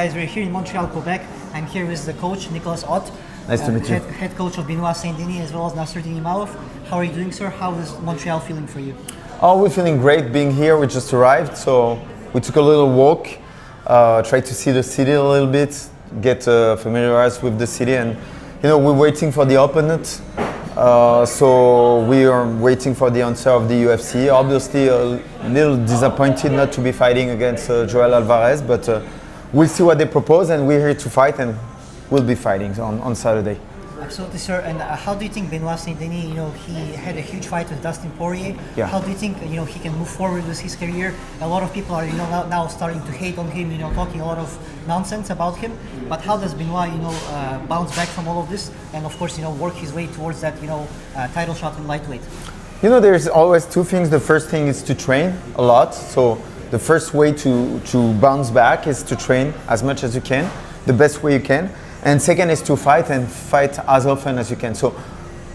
Guys, we're here in Montreal, Quebec. I'm here with the coach, Nicolas Ott. Nice to meet you. Head coach of Benoit Saint-Denis as well as Nasruddin Imavov. How are you doing, sir? How is Montreal feeling for you? Oh, we're feeling great being here. We just arrived, so we took a little walk, tried to see the city a little bit, get familiarized with the city, and we're waiting for the opponent. So we are waiting for the answer of the UFC. Obviously, a little disappointed not to be fighting against Joel Alvarez, but we'll see what they propose, and we're here to fight, and we'll be fighting on Saturday. Absolutely, sir. And how do you think Benoit Saint-Denis, he had a huge fight with Dustin Poirier. Yeah. How do you think, he can move forward with his career? A lot of people are, now starting to hate on him, talking a lot of nonsense about him. But how does Benoit, bounce back from all of this and, of course, work his way towards that, title shot in lightweight? There's always two things. The first thing is to train a lot. So the first way to bounce back is to train as much as you can, the best way you can. And second is to fight and fight as often as you can. So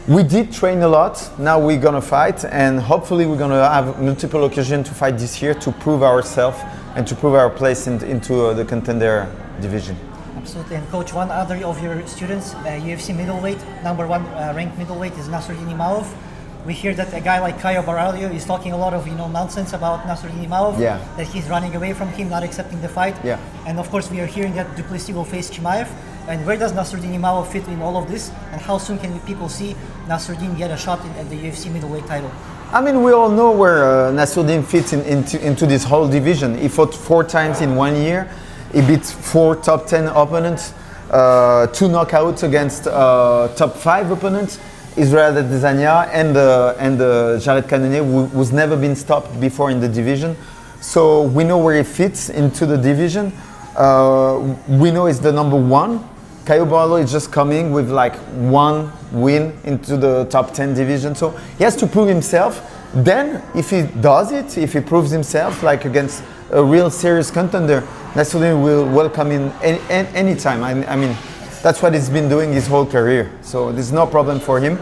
we did train a lot. Now we're gonna fight, and hopefully we're gonna have multiple occasions to fight this year to prove ourselves and to prove our place into the contender division. Absolutely. And coach, one other of your students, UFC middleweight, number one ranked middleweight is Nasruddin Imavov. We hear that a guy like Caio Baralho is talking a lot of nonsense about Nasruddin Imavov, yeah, that he's running away from him, not accepting the fight. Yeah. And of course we are hearing that Duplessis will face Chimaev. And where does Nasruddin Imavov fit in all of this? And how soon can people see Nasruddin get a shot at the UFC middleweight title? I mean, we all know where Nasruddin fits into this whole division. He fought 4 times in 1 year. He beat 4 top 10 opponents, 2 knockouts against top 5 opponents. Israel Adesanya and Jared Cannonier, who's never been stopped before in the division. So we know where he fits into the division. We know he's the number 1. Caio Baralho is just coming with like 1 win into the top 10 division. So he has to prove himself. Then if he does it, if he proves himself like against a real serious contender, Nasruddin will welcome him anytime. I mean, that's what he's been doing his whole career. So there's no problem for him.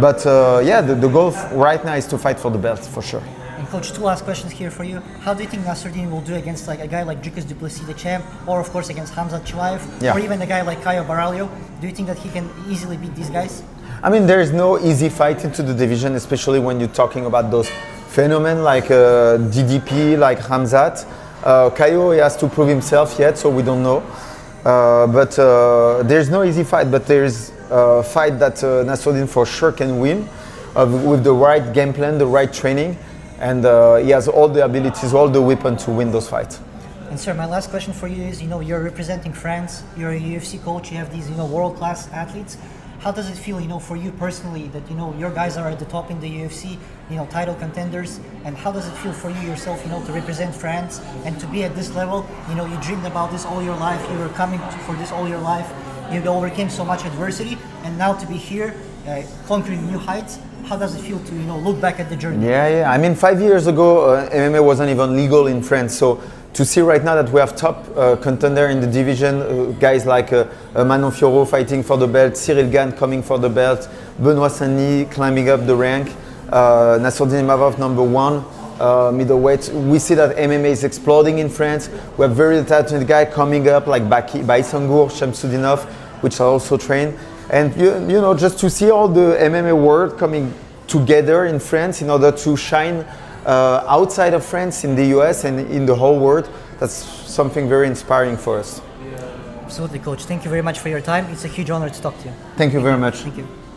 But the goal right now is to fight for the belt, for sure. And coach, 2 last questions here for you. How do you think Nasruddin will do against like a guy like Dricus du Plessis, the champ, or of course against Khamzat Chimaev, yeah, or even a guy like Caio Baralho? Do you think that he can easily beat these guys? I mean, there is no easy fight into the division, especially when you're talking about those phenomena like DDP, like Khamzat. Caio, he has to prove himself yet, so we don't know. But there's no easy fight, but there's a fight that Nasruddin for sure can win with the right game plan, the right training, and he has all the abilities, all the weapons to win those fights. And sir, my last question for you is, you're representing France, you're a UFC coach, you have these, world-class athletes. How does it feel, for you personally that, your guys are at the top in the UFC, title contenders, and how does it feel for you yourself, to represent France and to be at this level? You dreamed about this all your life, you were coming for this all your life, you overcame so much adversity, and now to be here, conquering new heights. How does it feel to look back at the journey? Yeah. I mean, 5 years ago, MMA wasn't even legal in France. So to see right now that we have top contender in the division, guys like Manon Fiorot fighting for the belt, Cyril Gane coming for the belt, Benoit Saint-Denis climbing up the rank, Nasruddin Imavov number 1 middleweight. We see that MMA is exploding in France. We have very talented guy coming up like Baïsangour, Shamsudinov, which I also train. And just to see all the MMA world coming together in France in order to shine outside of France, in the US and in the whole world, that's something very inspiring for us. Absolutely, coach. Thank you very much for your time. It's a huge honor to talk to you. Thank you very much. Thank you.